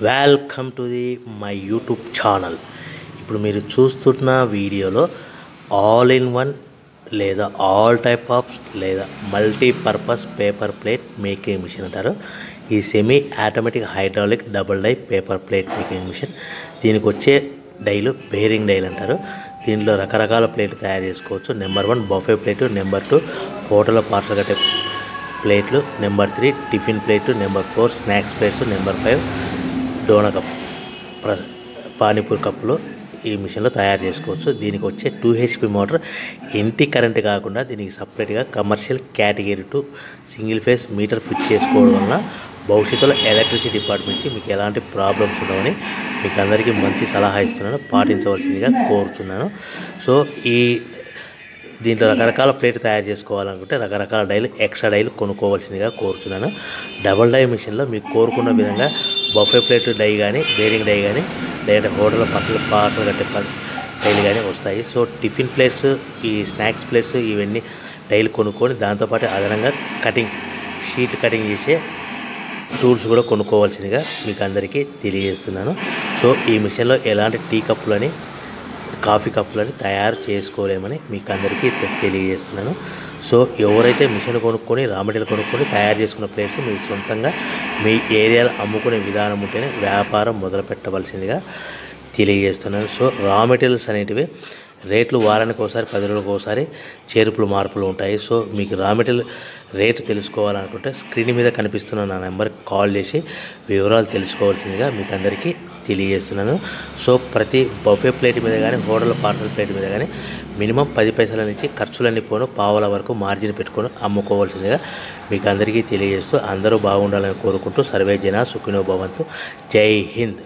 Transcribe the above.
Welcome to my YouTube channel. ఇప్పుడు మీరు చూస్తున్న వీడియోలో ఆల్ ఇన్ వన్ లేదా ఆల్ టైప్ ఆఫ్ లేదా multipurpose paper plate making machine అంటారు. ఈ semi automatic hydraulic double die paper plate making machine. దీనికి వచ్చే డైలు బేరింగ్ డైలు అంటారు. దీనిలో రకరకాల ప్లేట్లు తయారు చేసుకోవచ్చు. నెంబర్ 1 బఫే ప్లేటు, నెంబర్ 2 హోటల్లో పార్సల్ కట్టే ప్లేట్లు, number 3 tiffin plate, number 4 snacks plates, number 5 డోనా కప్ పానీపూరి కప్పులు ఈ మిషన్లో తయారు చేసుకోవచ్చు. దీనికి వచ్చే 2 HP మోటార్ ఇంటి కరెంట్ కాకుండా దీనికి సపరేట్గా commercial category 2 single phase metre fit చేసుకోవడం వలన భవిష్యత్తులో ఎలక్ట్రిసిటీ డిపార్ట్మెంట్ నుంచి మీకు ఎలాంటి ప్రాబ్లమ్స్ ఉండవని మీకు అందరికీ మంచి సలహా ఇస్తున్నాను, పాటించవలసిందిగా కోరుతున్నాను. సో దీంట్లో రకరకాల ప్లేట్ తయారు చేసుకోవాలనుకుంటే రకరకాల డైలు ఎక్స్ట్రా డైలు కొనుక్కోవాల్సిందిగా కోరుతున్నాను. డబల్ డై మిషన్లో మీకు కోరుకున్న విధంగా బఫే ప్లేట్ డై కానీ, బేరింగ్ డై కానీ, లేదా హోటల్లో పార్సల్ కట్టే డైలు కానీ వస్తాయి. సో టిఫిన్ ప్లేట్స్, ఈ స్నాక్స్ ప్లేట్స్ ఇవన్నీ డైలు కొనుక్కొని దాంతోపాటు అదనంగా షీట్ కటింగ్ చేసే టూల్స్ కూడా కొనుక్కోవాల్సిందిగా మీకు అందరికీ తెలియజేస్తున్నాను. సో ఈ మిషన్లో ఎలాంటి టీ కప్పులని, కాఫీ కప్పులని తయారు చేసుకోలేమని మీకు అందరికీ తెలియజేస్తున్నాను. సో ఎవరైతే మిషన్ కొనుక్కొని రా మెటీరియల్ కొనుక్కొని తయారు చేసుకున్న ప్లేస్ మీ సొంతంగా మీ ఏరియాలో అమ్ముకునే విధానం ఉంటేనే వ్యాపారం మొదలు పెట్టవలసిందిగా తెలియజేస్తున్నాను. సో రా మెటీరియల్స్ అనేటివి రేట్లు వారానికి ఒకసారి, 10 రోజులకు ఒకసారి చేర్పులు మార్పులు ఉంటాయి. సో మీకు రా మెటీరియల్ రేటు తెలుసుకోవాలనుకుంటే స్క్రీన్ మీద కనిపిస్తున్న నా నెంబర్కి కాల్ చేసి వివరాలు తెలుసుకోవాల్సిందిగా మీకు అందరికీ తెలియజేస్తున్నాను. సో ప్రతి బఫే ప్లేట్ మీద కానీ, హోటల్ పార్సల్ ప్లేట్ మీద కానీ మినిమం 10 పైసల నుంచి ఖర్చులన్నీ పోను పావుల వరకు మార్జిన్ పెట్టుకొని అమ్ముకోవాల్సిందిగా మీకు అందరికీ తెలియజేస్తూ అందరూ బాగుండాలని కోరుకుంటూ సర్వే జన సుఖినో భవంతు. జై హింద్.